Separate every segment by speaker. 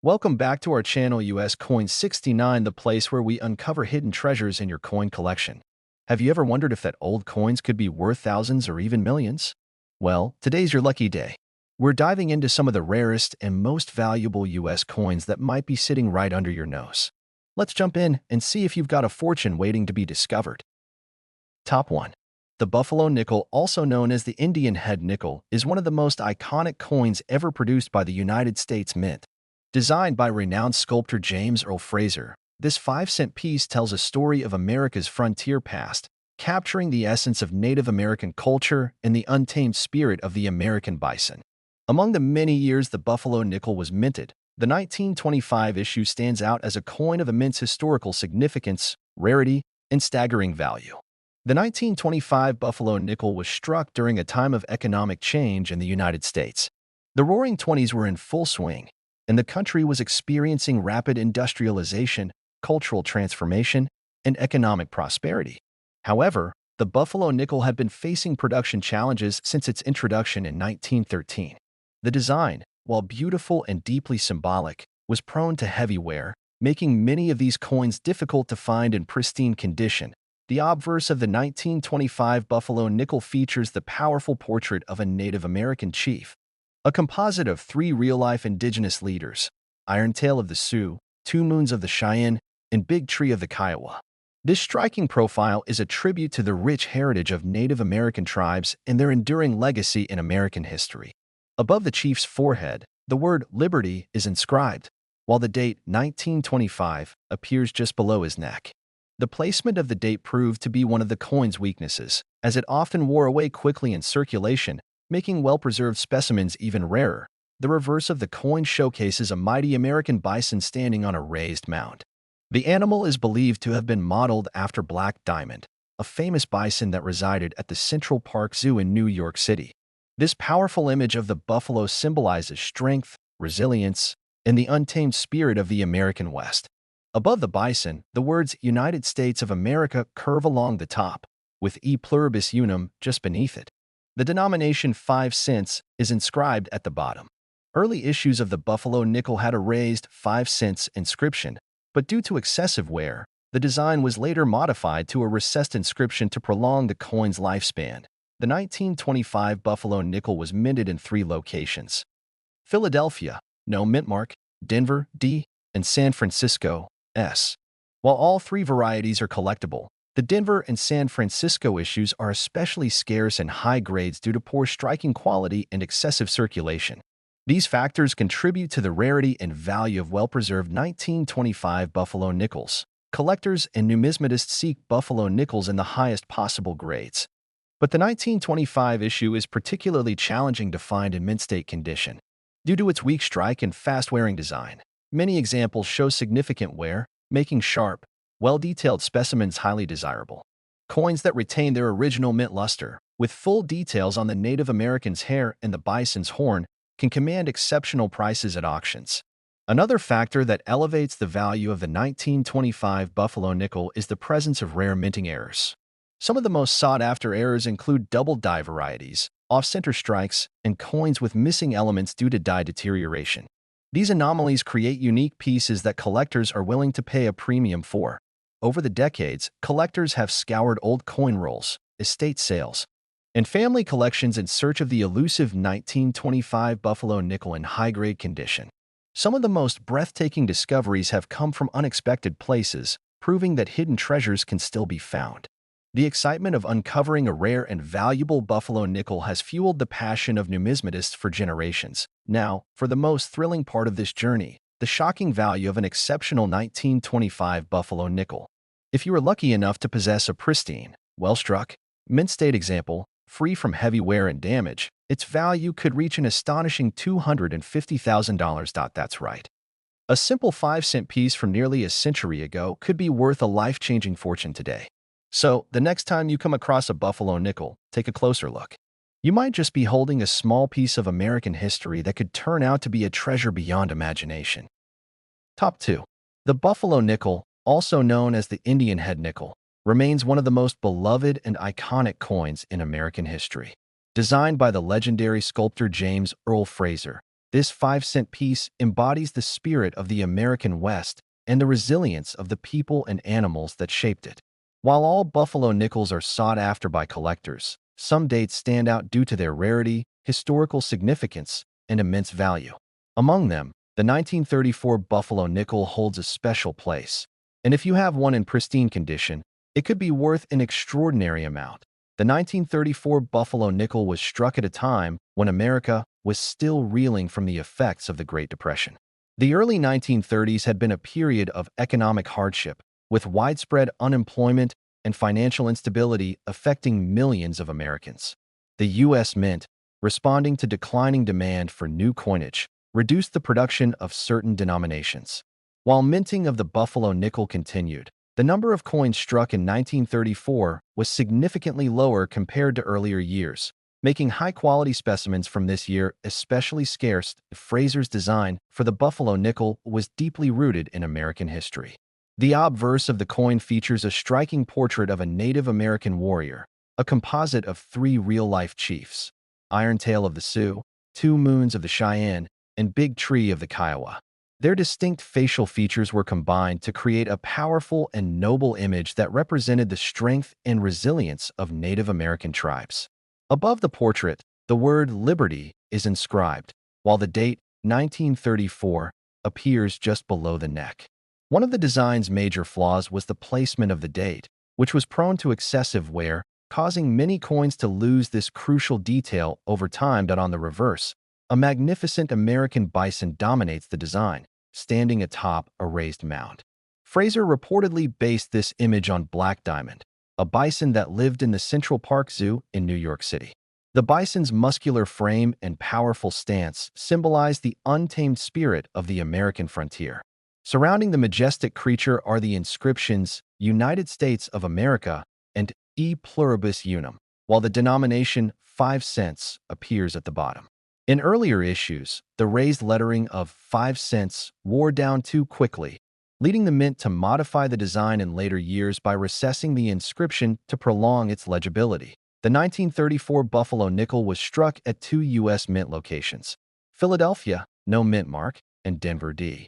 Speaker 1: Welcome back to our channel US Coin 69, the place where we uncover hidden treasures in your coin collection. Have you ever wondered if that old coins could be worth thousands or even millions? Well, today's your lucky day. We're diving into some of the rarest and most valuable US coins that might be sitting right under your nose. Let's jump in and see if you've got a fortune waiting to be discovered. Top 1. The Buffalo Nickel, also known as the Indian Head Nickel, is one of the most iconic coins ever produced by the United States Mint. Designed by renowned sculptor James Earl Fraser, this 5-cent piece tells a story of America's frontier past, capturing the essence of Native American culture and the untamed spirit of the American bison. Among the many years the Buffalo Nickel was minted, the 1925 issue stands out as a coin of immense historical significance, rarity, and staggering value. The 1925 Buffalo Nickel was struck during a time of economic change in the United States. The Roaring Twenties were in full swing, and the country was experiencing rapid industrialization, cultural transformation, and economic prosperity. However, the Buffalo Nickel had been facing production challenges since its introduction in 1913. The design, while beautiful and deeply symbolic, was prone to heavy wear, making many of these coins difficult to find in pristine condition. The obverse of the 1925 Buffalo Nickel features the powerful portrait of a Native American chief, a composite of 3 real-life indigenous leaders, Irontail of the Sioux, Two Moons of the Cheyenne, and Big Tree of the Kiowa. This striking profile is a tribute to the rich heritage of Native American tribes and their enduring legacy in American history. Above the chief's forehead, the word Liberty is inscribed, while the date 1925 appears just below his neck. The placement of the date proved to be one of the coin's weaknesses, as it often wore away quickly in circulation, making well-preserved specimens even rarer. The reverse of the coin showcases a mighty American bison standing on a raised mound. The animal is believed to have been modeled after Black Diamond, a famous bison that resided at the Central Park Zoo in New York City. This powerful image of the buffalo symbolizes strength, resilience, and the untamed spirit of the American West. Above the bison, the words United States of America curve along the top, with E pluribus unum just beneath it. The denomination 5 cents is inscribed at the bottom. Early issues of the Buffalo Nickel had a raised 5 cents inscription, but due to excessive wear, the design was later modified to a recessed inscription to prolong the coin's lifespan. The 1925 Buffalo Nickel was minted in 3 locations: Philadelphia, no mint mark, Denver, D, and San Francisco, S. While all 3 varieties are collectible, the Denver and San Francisco issues are especially scarce and high grades due to poor striking quality and excessive circulation. These factors contribute to the rarity and value of well-preserved 1925 Buffalo Nickels. Collectors and numismatists seek Buffalo Nickels in the highest possible grades. But the 1925 issue is particularly challenging to find in mint state condition. Due to its weak strike and fast-wearing design, many examples show significant wear, making sharp, well-detailed specimens highly desirable. Coins that retain their original mint luster, with full details on the Native American's hair and the bison's horn, can command exceptional prices at auctions. Another factor that elevates the value of the 1925 Buffalo Nickel is the presence of rare minting errors. Some of the most sought-after errors include double die varieties, off-center strikes, and coins with missing elements due to die deterioration. These anomalies create unique pieces that collectors are willing to pay a premium for. Over the decades, collectors have scoured old coin rolls, estate sales, and family collections in search of the elusive 1925 Buffalo Nickel in high-grade condition. Some of the most breathtaking discoveries have come from unexpected places, proving that hidden treasures can still be found. The excitement of uncovering a rare and valuable Buffalo Nickel has fueled the passion of numismatists for generations. Now, for the most thrilling part of this journey, the shocking value of an exceptional 1925 Buffalo Nickel. If you are lucky enough to possess a pristine, well-struck, mint-state example, free from heavy wear and damage, its value could reach an astonishing $250,000. That's right. A simple 5-cent piece from nearly a century ago could be worth a life-changing fortune today. So, the next time you come across a Buffalo Nickel, take a closer look. You might just be holding a small piece of American history that could turn out to be a treasure beyond imagination. Top 2. The Buffalo Nickel, also known as the Indian Head Nickel, remains one of the most beloved and iconic coins in American history. Designed by the legendary sculptor James Earl Fraser, This 5-cent piece embodies the spirit of the American West and the resilience of the people and animals that shaped it. While all buffalo nickels are sought after by collectors, some dates stand out due to their rarity, historical significance, and immense value. Among them, the 1934 buffalo nickel holds a special place. And if you have one in pristine condition, it could be worth an extraordinary amount. The 1934 buffalo nickel was struck at a time when America was still reeling from the effects of the Great Depression. The early 1930s had been a period of economic hardship, with widespread unemployment and financial instability affecting millions of Americans. The U.S. Mint, responding to declining demand for new coinage, reduced the production of certain denominations. While minting of the buffalo nickel continued, the number of coins struck in 1934 was significantly lower compared to earlier years, making high-quality specimens from this year especially scarce. Fraser's design for the buffalo nickel was deeply rooted in American history. The obverse of the coin features a striking portrait of a Native American warrior, a composite of 3 real-life chiefs: Irontail of the Sioux, Two Moons of the Cheyenne, and Big Tree of the Kiowa. Their distinct facial features were combined to create a powerful and noble image that represented the strength and resilience of Native American tribes. Above the portrait, the word Liberty is inscribed, while the date 1934 appears just below the neck. One of the design's major flaws was the placement of the date, which was prone to excessive wear, causing many coins to lose this crucial detail over time. On the reverse, a magnificent American bison dominates the design, standing atop a raised mound. Fraser reportedly based this image on Black Diamond, a bison that lived in the Central Park Zoo in New York City. The bison's muscular frame and powerful stance symbolize the untamed spirit of the American frontier. Surrounding the majestic creature are the inscriptions United States of America and E Pluribus Unum, while the denomination 5 cents appears at the bottom. In earlier issues, the raised lettering of 5 cents wore down too quickly, leading the mint to modify the design in later years by recessing the inscription to prolong its legibility. The 1934 buffalo nickel was struck at 2 U.S. mint locations: Philadelphia, no mint mark, and Denver, D.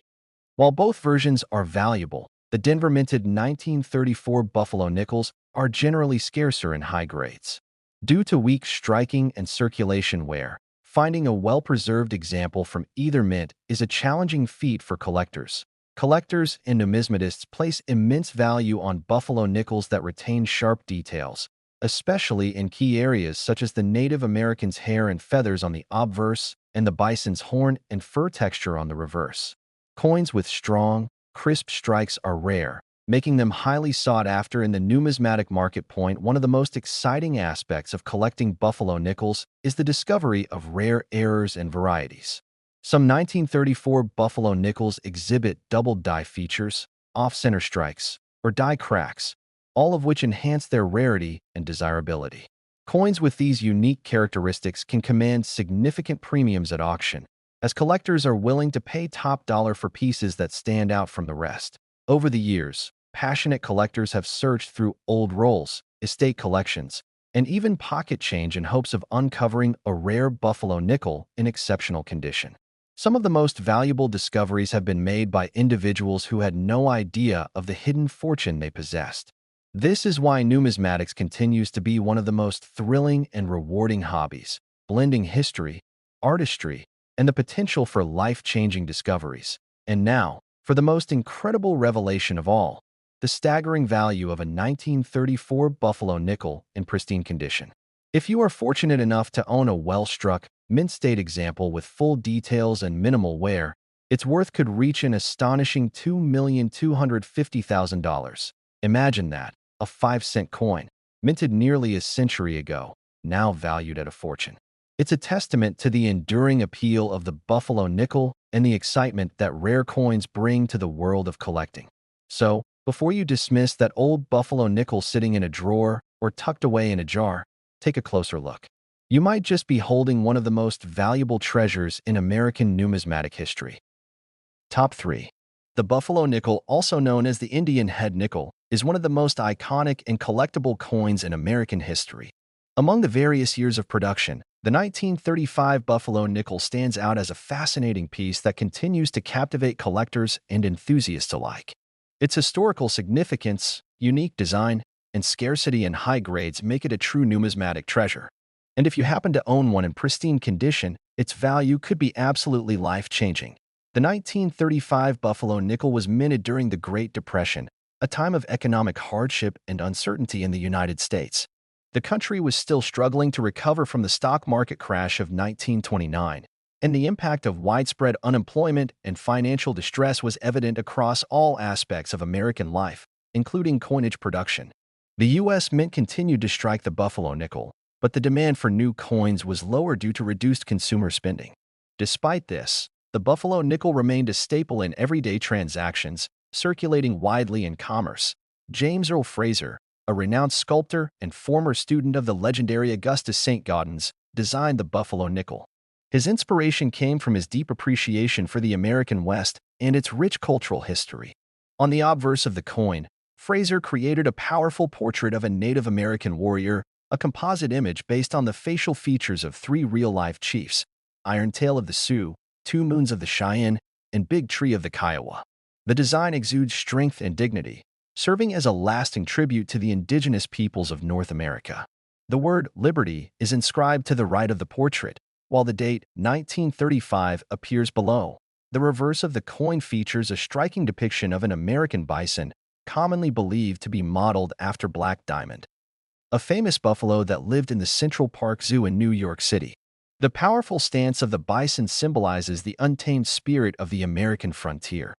Speaker 1: While both versions are valuable, the Denver-minted 1934 buffalo nickels are generally scarcer in high grades. Due to weak striking and circulation wear, finding a well-preserved example from either mint is a challenging feat for collectors. Collectors and numismatists place immense value on buffalo nickels that retain sharp details, especially in key areas such as the Native American's hair and feathers on the obverse and the bison's horn and fur texture on the reverse. Coins with strong, crisp strikes are rare, making them highly sought after in the numismatic market. One of the most exciting aspects of collecting buffalo nickels is the discovery of rare errors and varieties. Some 1934 buffalo nickels exhibit double die features, off-center strikes, or die cracks, all of which enhance their rarity and desirability. Coins with these unique characteristics can command significant premiums at auction, as collectors are willing to pay top dollar for pieces that stand out from the rest. Over the years, passionate collectors have searched through old rolls, estate collections, and even pocket change in hopes of uncovering a rare buffalo nickel in exceptional condition. Some of the most valuable discoveries have been made by individuals who had no idea of the hidden fortune they possessed. This is why numismatics continues to be one of the most thrilling and rewarding hobbies, blending history, artistry, and the potential for life-changing discoveries. And now, for the most incredible revelation of all, the staggering value of a 1934 buffalo nickel in pristine condition. If you are fortunate enough to own a well-struck, mint-state example with full details and minimal wear, its worth could reach an astonishing $2,250,000. Imagine that, a 5-cent coin, minted nearly a century ago, now valued at a fortune. It's a testament to the enduring appeal of the buffalo nickel and the excitement that rare coins bring to the world of collecting. So, before you dismiss that old buffalo nickel sitting in a drawer or tucked away in a jar, take a closer look. You might just be holding one of the most valuable treasures in American numismatic history. Top 3. The buffalo nickel, also known as the Indian head nickel, is one of the most iconic and collectible coins in American history. Among the various years of production, the 1935 Buffalo nickel stands out as a fascinating piece that continues to captivate collectors and enthusiasts alike. Its historical significance, unique design, and scarcity in high grades make it a true numismatic treasure. And if you happen to own one in pristine condition, its value could be absolutely life-changing. The 1935 Buffalo nickel was minted during the Great Depression, a time of economic hardship and uncertainty in the United States. The country was still struggling to recover from the stock market crash of 1929, and the impact of widespread unemployment and financial distress was evident across all aspects of American life, including coinage production. The U.S. Mint continued to strike the Buffalo nickel, but the demand for new coins was lower due to reduced consumer spending. Despite this, the Buffalo nickel remained a staple in everyday transactions, circulating widely in commerce. James Earl Fraser, a renowned sculptor and former student of the legendary Augustus St. Gaudens, designed the Buffalo nickel. His inspiration came from his deep appreciation for the American West and its rich cultural history. On the obverse of the coin, Fraser created a powerful portrait of a Native American warrior, a composite image based on the facial features of three real-life chiefs: Iron Tail of the Sioux, Two Moons of the Cheyenne, and Big Tree of the Kiowa. The design exudes strength and dignity, serving as a lasting tribute to the indigenous peoples of North America. The word liberty is inscribed to the right of the portrait, while the date 1935 appears below. The reverse of the coin features a striking depiction of an American bison, commonly believed to be modeled after Black Diamond, a famous buffalo that lived in the Central Park Zoo in New York City. The powerful stance of the bison symbolizes the untamed spirit of the American frontier.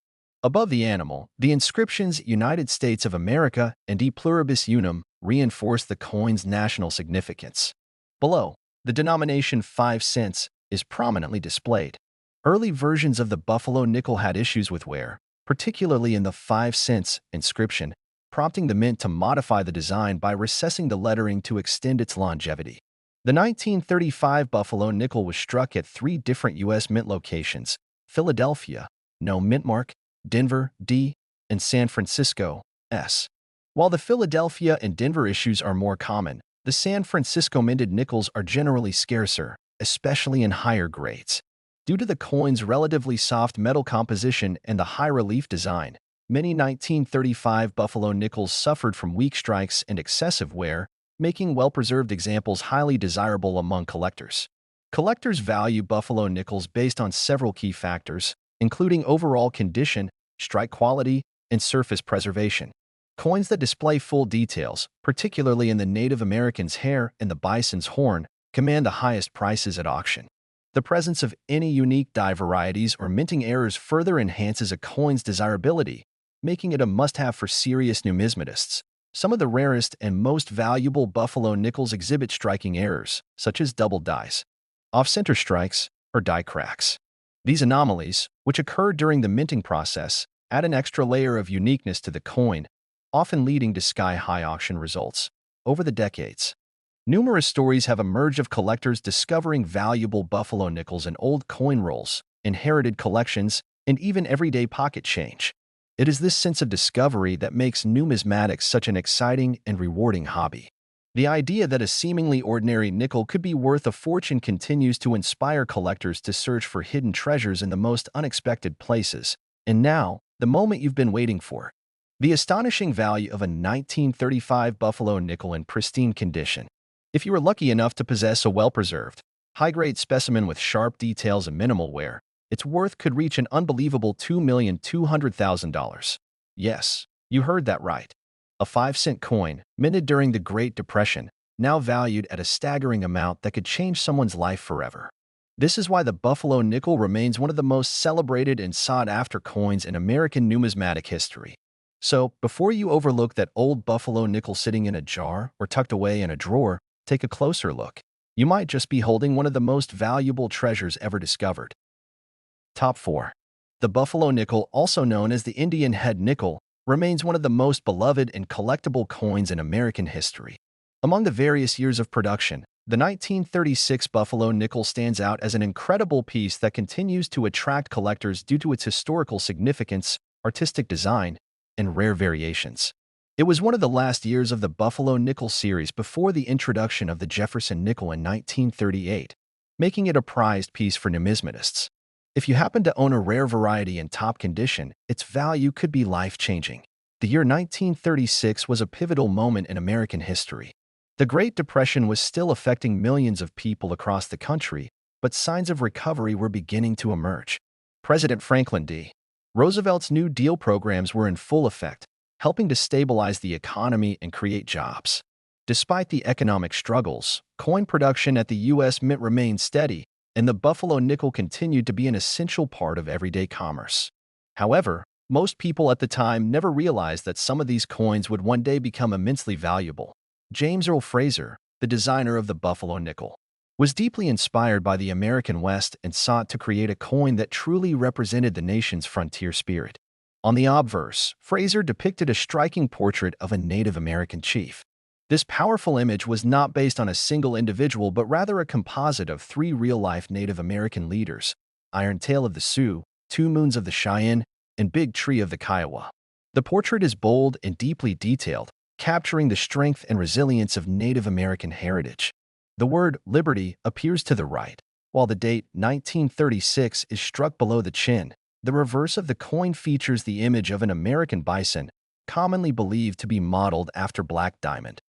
Speaker 1: Above the animal, the inscriptions United States of America and E Pluribus Unum reinforce the coin's national significance. Below, the denomination 5 cents is prominently displayed. Early versions of the Buffalo nickel had issues with wear, particularly in the 5 cents inscription, prompting the mint to modify the design by recessing the lettering to extend its longevity. The 1935 Buffalo nickel was struck at 3 different U.S. mint locations: Philadelphia, no mint mark; Denver, D, and San Francisco, S. While the Philadelphia and Denver issues are more common, the San Francisco minted nickels are generally scarcer, especially in higher grades. Due to the coin's relatively soft metal composition and the high relief design, many 1935 Buffalo nickels suffered from weak strikes and excessive wear, making well-preserved examples highly desirable among collectors. Collectors value Buffalo nickels based on several key factors, including overall condition, strike quality, and surface preservation. Coins that display full details, particularly in the Native American's hair and the bison's horn, command the highest prices at auction. The presence of any unique die varieties or minting errors further enhances a coin's desirability, making it a must-have for serious numismatists. Some of the rarest and most valuable Buffalo nickels exhibit striking errors, such as double dies, off-center strikes, or die cracks. These anomalies, which occur during the minting process, add an extra layer of uniqueness to the coin, often leading to sky-high auction results. Over the decades, numerous stories have emerged of collectors discovering valuable Buffalo nickels in old coin rolls, inherited collections, and even everyday pocket change. It is this sense of discovery that makes numismatics such an exciting and rewarding hobby. The idea that a seemingly ordinary nickel could be worth a fortune continues to inspire collectors to search for hidden treasures in the most unexpected places. And now, the moment you've been waiting for: the astonishing value of a 1935 Buffalo nickel in pristine condition. If you are lucky enough to possess a well-preserved, high-grade specimen with sharp details and minimal wear, its worth could reach an unbelievable $2,200,000. Yes, you heard that right. A 5-cent coin, minted during the Great Depression, now valued at a staggering amount that could change someone's life forever. This is why the Buffalo nickel remains one of the most celebrated and sought-after coins in American numismatic history. So, before you overlook that old Buffalo nickel sitting in a jar or tucked away in a drawer, take a closer look. You might just be holding one of the most valuable treasures ever discovered. Top 4. The Buffalo nickel, also known as the Indian head nickel, remains one of the most beloved and collectible coins in American history. Among the various years of production, the 1936 Buffalo nickel stands out as an incredible piece that continues to attract collectors due to its historical significance, artistic design, and rare variations. It was one of the last years of the Buffalo Nickel series before the introduction of the Jefferson nickel in 1938, making it a prized piece for numismatists. If you happen to own a rare variety in top condition, its value could be life-changing. The year 1936 was a pivotal moment in American history. The Great Depression was still affecting millions of people across the country, but signs of recovery were beginning to emerge. President Franklin D. Roosevelt's New Deal programs were in full effect, helping to stabilize the economy and create jobs. Despite the economic struggles, coin production at the U.S. Mint remained steady, and the Buffalo nickel continued to be an essential part of everyday commerce. However, most people at the time never realized that some of these coins would one day become immensely valuable. James Earl Fraser, the designer of the Buffalo nickel, was deeply inspired by the American West and sought to create a coin that truly represented the nation's frontier spirit. On the obverse, Fraser depicted a striking portrait of a Native American chief. This powerful image was not based on a single individual but rather a composite of three real-life Native American leaders: Iron Tail of the Sioux, Two Moons of the Cheyenne, and Big Tree of the Kiowa. The portrait is bold and deeply detailed, capturing the strength and resilience of Native American heritage. The word liberty appears to the right, while the date 1936 is struck below the chin. The reverse of the coin features the image of an American bison, commonly believed to be modeled after Black Diamond,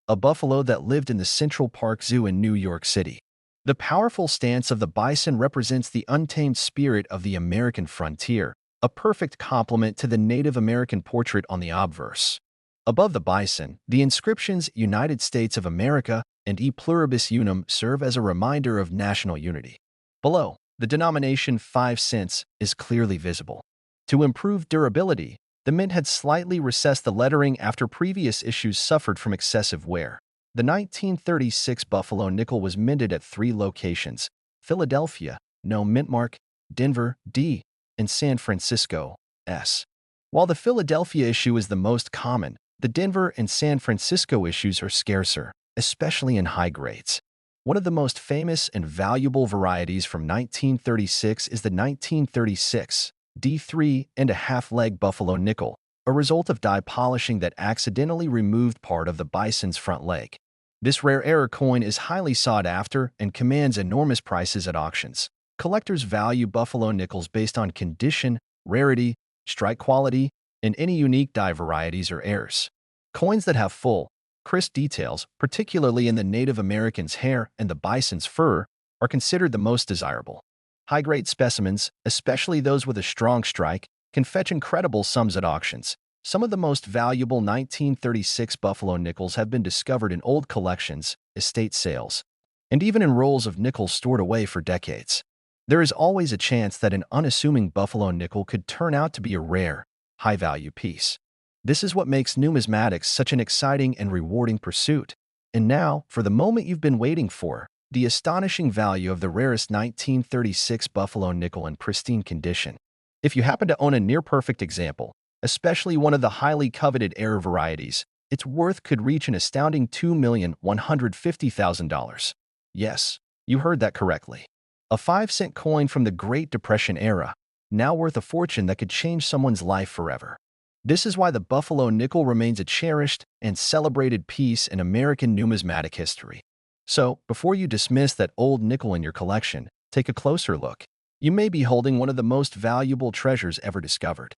Speaker 1: a buffalo that lived in the Central Park Zoo in New York City. The powerful stance of the bison represents the untamed spirit of the American frontier, a perfect complement to the Native American portrait on the obverse. Above the bison, the inscriptions United States of America and E Pluribus Unum serve as a reminder of national unity. Below, the denomination 5 cents is clearly visible. To improve durability, the mint had slightly recessed the lettering after previous issues suffered from excessive wear. The 1936 Buffalo nickel was minted at 3 locations: Philadelphia, no mint mark; Denver, D; and San Francisco, S. While the Philadelphia issue is the most common, the Denver and San Francisco issues are scarcer, especially in high grades. One of the most famous and valuable varieties from 1936 is the 1936 D3.5 leg Buffalo nickel, a result of die polishing that accidentally removed part of the bison's front leg. This rare error coin is highly sought after and commands enormous prices at auctions. Collectors value Buffalo nickels based on condition, rarity, strike quality, and any unique die varieties or errors. Coins that have full, crisp details, particularly in the Native American's hair and the bison's fur, are considered the most desirable. High-grade specimens, especially those with a strong strike, can fetch incredible sums at auctions. Some of the most valuable 1936 Buffalo nickels have been discovered in old collections, estate sales, and even in rolls of nickels stored away for decades. There is always a chance that an unassuming Buffalo nickel could turn out to be a rare, high-value piece. This is what makes numismatics such an exciting and rewarding pursuit. And now, for the moment you've been waiting for, the astonishing value of the rarest 1936 Buffalo nickel in pristine condition. If you happen to own a near-perfect example, especially one of the highly coveted error varieties, its worth could reach an astounding $2,150,000. Yes, you heard that correctly. A 5-cent coin from the Great Depression era, now worth a fortune that could change someone's life forever. This is why the Buffalo nickel remains a cherished and celebrated piece in American numismatic history. So, before you dismiss that old nickel in your collection, take a closer look. You may be holding one of the most valuable treasures ever discovered.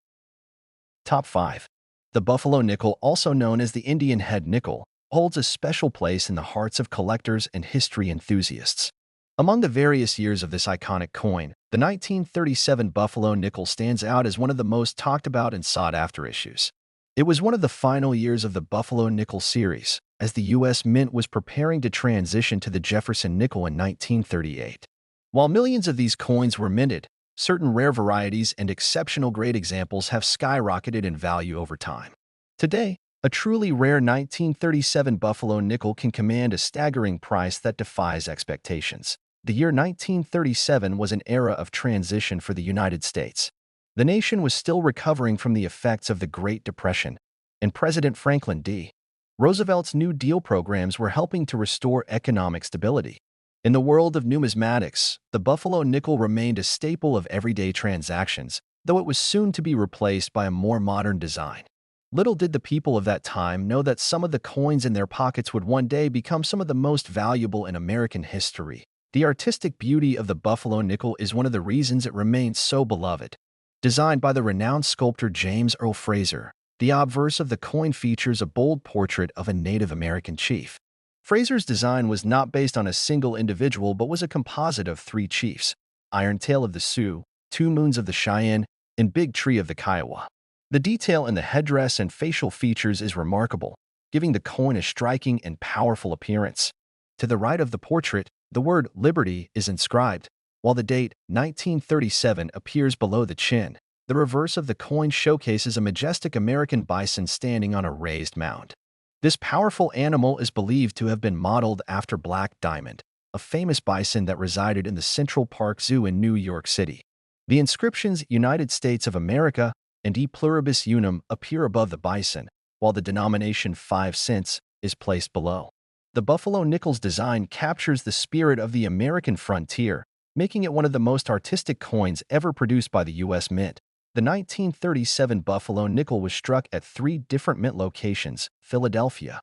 Speaker 1: Top 5. The Buffalo nickel, also known as the Indian head nickel, holds a special place in the hearts of collectors and history enthusiasts. Among the various years of this iconic coin, the 1937 Buffalo nickel stands out as one of the most talked about and sought-after issues. It was one of the final years of the Buffalo nickel series, as the U.S. Mint was preparing to transition to the Jefferson nickel in 1938. While millions of these coins were minted, certain rare varieties and exceptional grade examples have skyrocketed in value over time. Today, a truly rare 1937 Buffalo nickel can command a staggering price that defies expectations. The year 1937 was an era of transition for the United States. The nation was still recovering from the effects of the Great Depression, and President Franklin D. Roosevelt's New Deal programs were helping to restore economic stability. In the world of numismatics, the Buffalo nickel remained a staple of everyday transactions, though it was soon to be replaced by a more modern design. Little did the people of that time know that some of the coins in their pockets would one day become some of the most valuable in American history. The artistic beauty of the buffalo nickel is one of the reasons it remains so beloved. Designed by the renowned sculptor James Earl Fraser, the obverse of the coin features a bold portrait of a Native American chief. Fraser's design was not based on a single individual but was a composite of three chiefs: Iron Tail of the Sioux, Two Moons of the Cheyenne, and Big Tree of the Kiowa. The detail in the headdress and facial features is remarkable, giving the coin a striking and powerful appearance. To the right of the portrait, the word Liberty is inscribed, while the date 1937 appears below the chin. The reverse of the coin showcases a majestic American bison standing on a raised mound. This powerful animal is believed to have been modeled after Black Diamond, a famous bison that resided in the Central Park Zoo in New York City. The inscriptions United States of America and E Pluribus Unum appear above the bison, while the denomination 5 cents is placed below. The buffalo nickel's design captures the spirit of the American frontier, making it one of the most artistic coins ever produced by the U.S. Mint. The 1937 buffalo nickel was struck at 3 different mint locations: Philadelphia,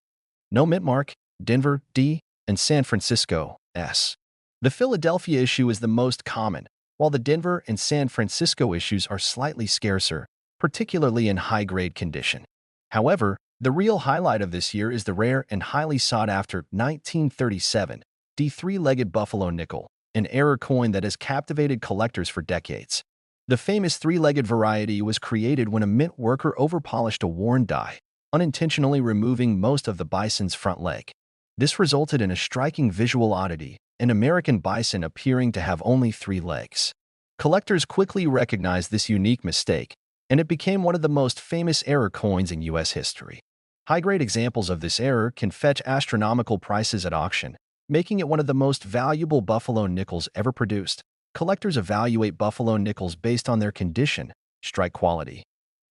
Speaker 1: no mint mark, Denver, D, and San Francisco, S. The Philadelphia issue is the most common, while the Denver and San Francisco issues are slightly scarcer, particularly in high-grade condition. However, the real highlight of this year is the rare and highly sought-after 1937 D3-legged buffalo nickel, an error coin that has captivated collectors for decades. The famous 3-legged variety was created when a mint worker overpolished a worn die, unintentionally removing most of the bison's front leg. This resulted in a striking visual oddity, an American bison appearing to have only 3 legs. Collectors quickly recognized this unique mistake, and it became one of the most famous error coins in U.S. history. High-grade examples of this error can fetch astronomical prices at auction, making it one of the most valuable buffalo nickels ever produced. Collectors evaluate buffalo nickels based on their condition, strike quality,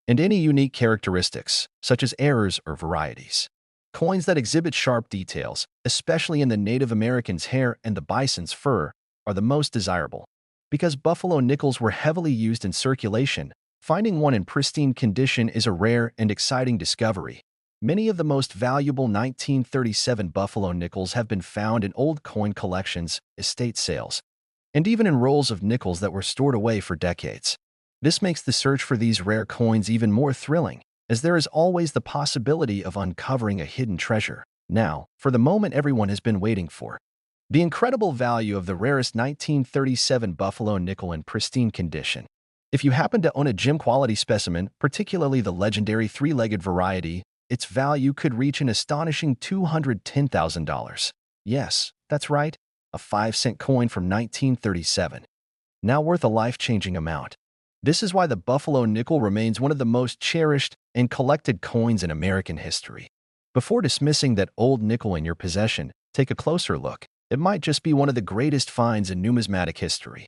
Speaker 1: and any unique characteristics, such as errors or varieties. Coins that exhibit sharp details, especially in the Native American's hair and the bison's fur, are the most desirable. Because buffalo nickels were heavily used in circulation, finding one in pristine condition is a rare and exciting discovery. Many of the most valuable 1937 buffalo nickels have been found in old coin collections, estate sales, and even in rolls of nickels that were stored away for decades. This makes the search for these rare coins even more thrilling, as there is always the possibility of uncovering a hidden treasure. Now, for the moment everyone has been waiting for. The incredible value of the rarest 1937 buffalo nickel in pristine condition. If you happen to own a gem-quality specimen, particularly the legendary 3-legged variety, its value could reach an astonishing $210,000. Yes, that's right, a 5-cent coin from 1937. Now worth a life-changing amount. This is why the buffalo nickel remains one of the most cherished and collected coins in American history. Before dismissing that old nickel in your possession, take a closer look. It might just be one of the greatest finds in numismatic history.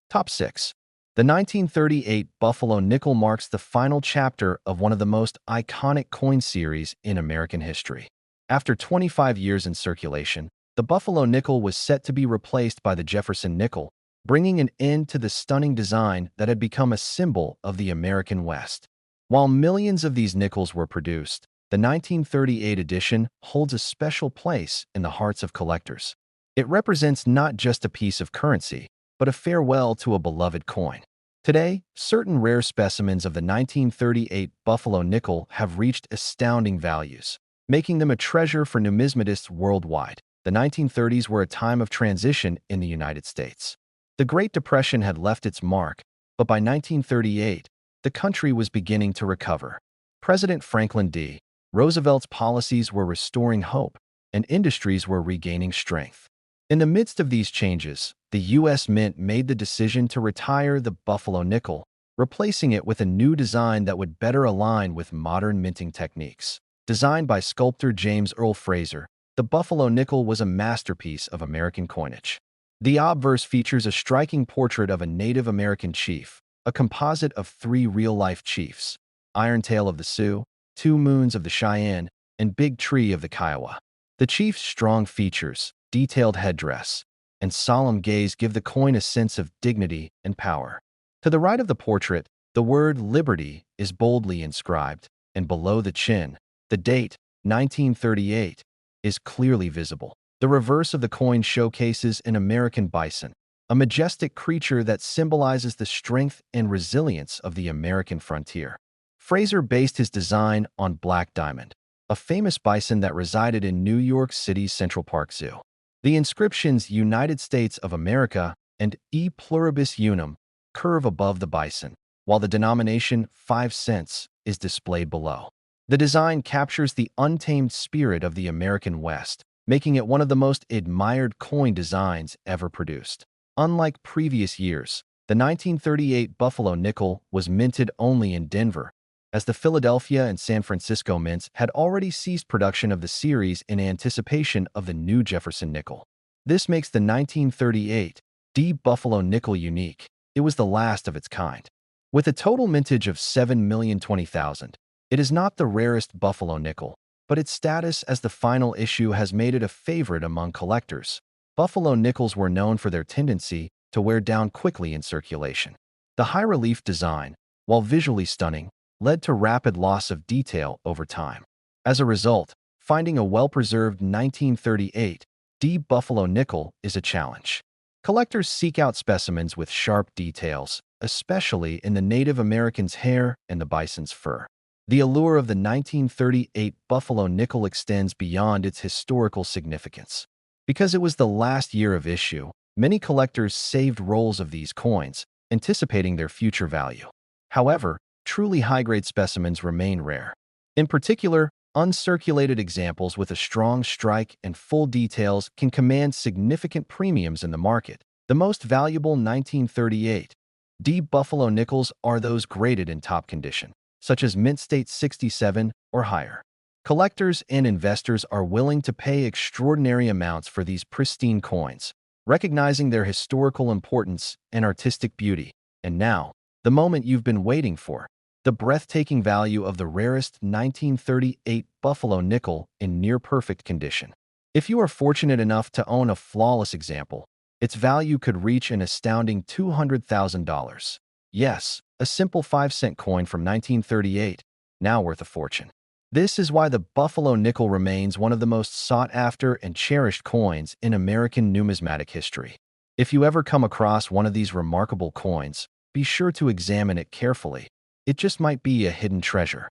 Speaker 1: Top 6. The 1938 buffalo nickel marks the final chapter of one of the most iconic coin series in American history. After 25 years in circulation, the buffalo nickel was set to be replaced by the Jefferson nickel, bringing an end to the stunning design that had become a symbol of the American West. While millions of these nickels were produced, the 1938 edition holds a special place in the hearts of collectors. It represents not just a piece of currency, but a farewell to a beloved coin. Today, certain rare specimens of the 1938 buffalo nickel have reached astounding values, making them a treasure for numismatists worldwide. The 1930s were a time of transition in the United States. The Great Depression had left its mark, but by 1938, the country was beginning to recover. President Franklin D. Roosevelt's policies were restoring hope, and industries were regaining strength. In the midst of these changes, the U.S. Mint made the decision to retire the buffalo nickel, replacing it with a new design that would better align with modern minting techniques. Designed by sculptor James Earl Fraser, the buffalo nickel was a masterpiece of American coinage. The obverse features a striking portrait of a Native American chief, a composite of 3 real-life chiefs: Iron Tail of the Sioux, Two Moons of the Cheyenne, and Big Tree of the Kiowa. The chief's strong features, detailed headdress, and solemn gaze give the coin a sense of dignity and power. To the right of the portrait, the word Liberty is boldly inscribed, and below the chin, the date, 1938, is clearly visible. The reverse of the coin showcases an American bison, a majestic creature that symbolizes the strength and resilience of the American frontier. Fraser based his design on Black Diamond, a famous bison that resided in New York City's Central Park Zoo. The inscriptions United States of America and E pluribus unum curve above the bison, while the denomination 5 cents is displayed below. The design captures the untamed spirit of the American West, making it one of the most admired coin designs ever produced. Unlike previous years, the 1938 Buffalo nickel was minted only in Denver, as the Philadelphia and San Francisco mints had already ceased production of the series in anticipation of the new Jefferson nickel. This makes the 1938 D Buffalo nickel unique. It was the last of its kind. With a total mintage of 7,020,000, it is not the rarest Buffalo nickel, but its status as the final issue has made it a favorite among collectors. Buffalo nickels were known for their tendency to wear down quickly in circulation. The high-relief design, while visually stunning, led to rapid loss of detail over time. As a result, finding a well-preserved 1938 D Buffalo nickel is a challenge. Collectors seek out specimens with sharp details, especially in the Native American's hair and the bison's fur. The allure of the 1938 Buffalo nickel extends beyond its historical significance. Because it was the last year of issue, many collectors saved rolls of these coins, anticipating their future value. However, truly high-grade specimens remain rare. In particular, uncirculated examples with a strong strike and full details can command significant premiums in the market. The most valuable 1938 D Buffalo nickels are those graded in top condition, such as Mint State 67 or higher. Collectors and investors are willing to pay extraordinary amounts for these pristine coins, recognizing their historical importance and artistic beauty. And now, the moment you've been waiting for, the breathtaking value of the rarest 1938 Buffalo nickel in near-perfect condition. If you are fortunate enough to own a flawless example, its value could reach an astounding $200,000. Yes, a simple 5-cent coin from 1938, now worth a fortune. This is why the Buffalo nickel remains one of the most sought-after and cherished coins in American numismatic history. If you ever come across one of these remarkable coins, be sure to examine it carefully. It just might be a hidden treasure.